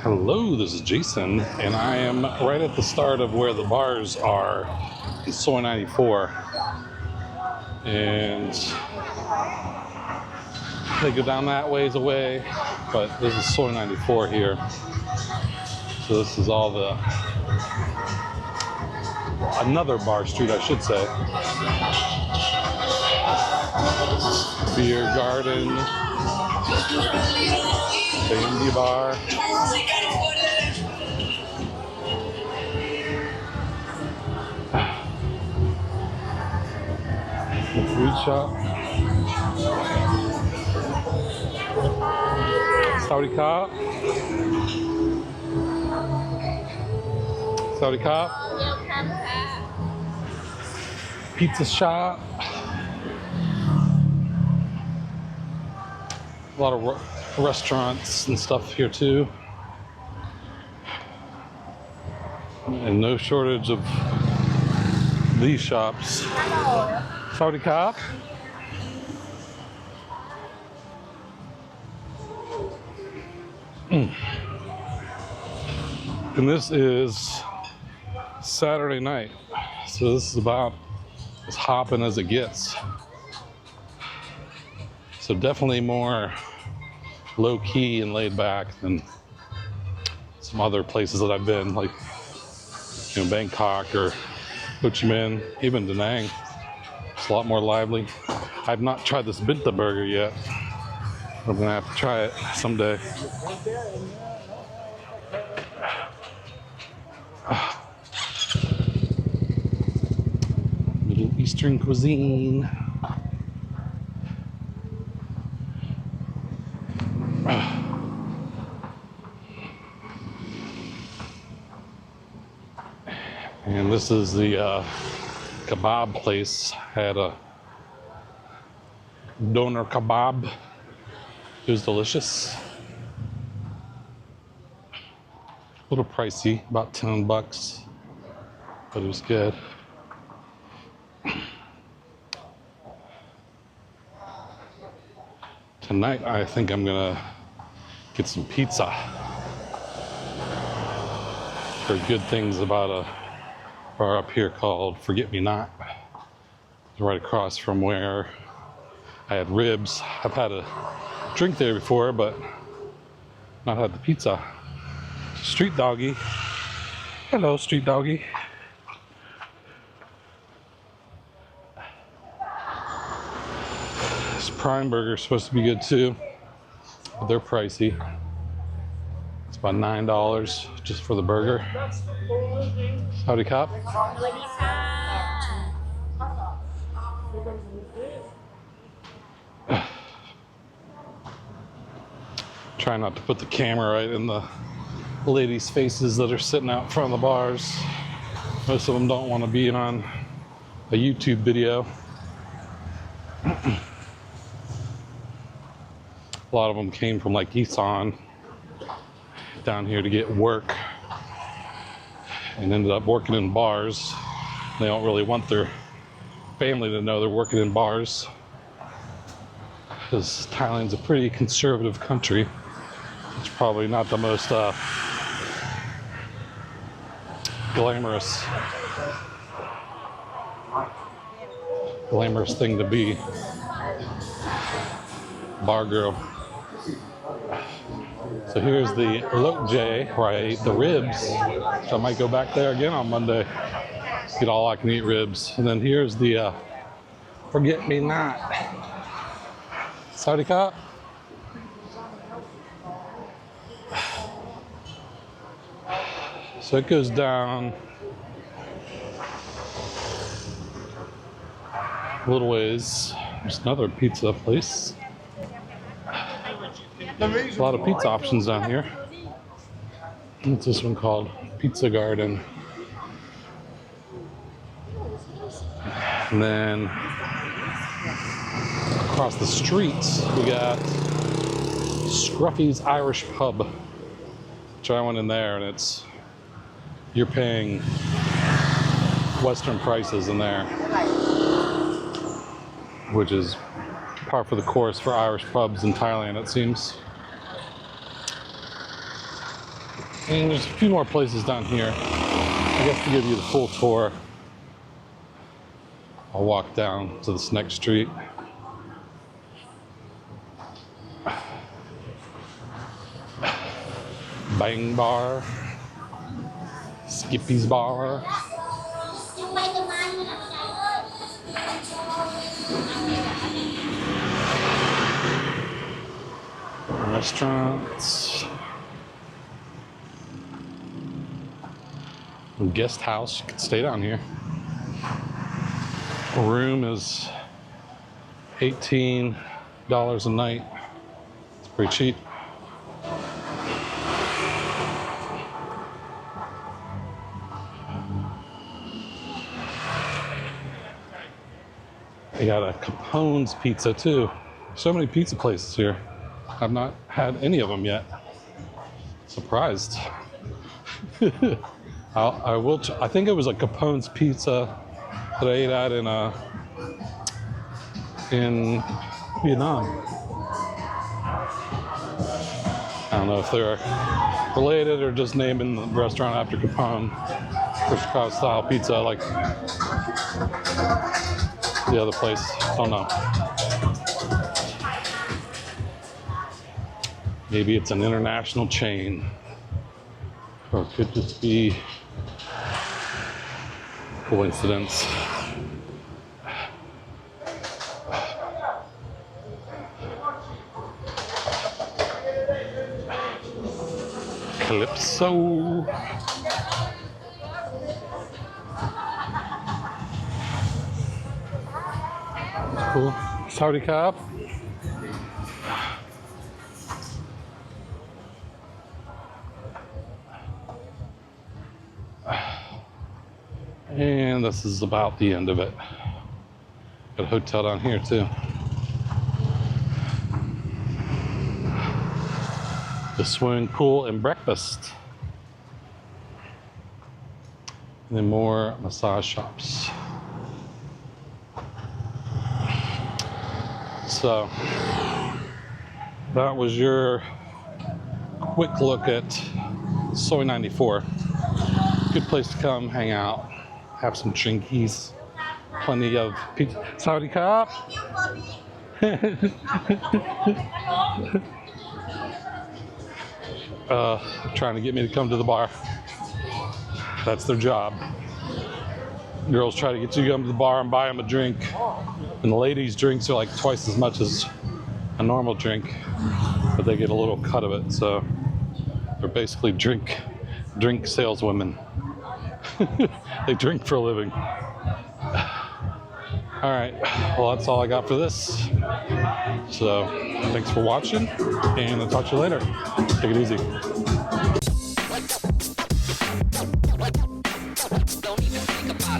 Hello, this is Jason, and I am right at the start of where the bars are in Soy 94. And they go down that ways away, but this is Soy 94 here. So this is all the, another bar street, I should say. Beer garden, Bandy bar. Food shop. Saudi Cop. Saudi Cop. Pizza shop. A lot of restaurants and stuff here too. And no shortage of these shops. Saudi Cop. And this is Saturday night. So this is about as hopping as it gets. So definitely more low key and laid back than some other places that I've been, like Bangkok or Ho Chi Minh, even Da Nang. It's a lot more lively. I've not tried this Binta burger yet. I'm gonna have to try it someday. Middle Eastern cuisine. And this is the kebab place. Had a doner kebab. It was delicious. A little pricey, about 10 bucks, but it was good. Tonight, I think I'm gonna get some pizza. Heard good things about a bar up here called Forget Me Not. Right across from where I had ribs. I've had a drink there before, but not had the pizza. Street doggy. Hello, street doggy. This prime burger is supposed to be good too, but they're pricey. It's about $9 just for the burger. Howdy, cop. Try not to put the camera right in the ladies' faces that are sitting out front of the bars. Most of them don't want to be on a YouTube video. A lot of them came from like Isan down here to get work and ended up working in bars. They don't really want their family to know they're working in bars because Thailand's a pretty conservative country. It's probably not the most glamorous thing to be. Bar girl. So here's the Lok J where I ate the ribs. So I might go back there again on Monday. Get all I can eat ribs. And then here's the Forget Me Not. Saudi Cop. So it goes down a little ways. There's another pizza place. A lot of pizza options down here. What's this one called? Pizza Garden. And then across the street, we got Scruffy's Irish Pub. Which I went in there and you're paying Western prices in there, which is par for the course for Irish pubs in Thailand, it seems. And there's a few more places down here. I guess to give you the full tour, I'll walk down to this next street. Bang Bar, Skippy's Bar. Restaurants. Guest house, you can stay down here. A room is $18 a night. It's pretty cheap. They got a Capone's Pizza too. So many pizza places here. I've not had any of them yet. Surprised. I think it was a Capone's Pizza that I ate at in Vietnam. I don't know if they're related or just naming the restaurant after Capone for Chicago style pizza, like the other place. Don't know. Maybe it's an international chain, or it could just be coincidence. Calypso. Cool. Saudi Cup. And this is about the end of it. Got a hotel down here too. The swimming pool and breakfast. And then more massage shops. So that was your quick look at Soy 94. Good place to come hang out. Have some drinkies, plenty of pizza. Saudi Cup. Trying to get me to come to the bar. That's their job. Girls try to get you to come to the bar and buy them a drink. And the ladies' drinks are like twice as much as a normal drink, but they get a little cut of it. So they're basically drink saleswomen. They drink for a living. All right, well, that's all I got for this. So thanks for watching, and I'll talk to you later. Take it easy. Don't even think about it.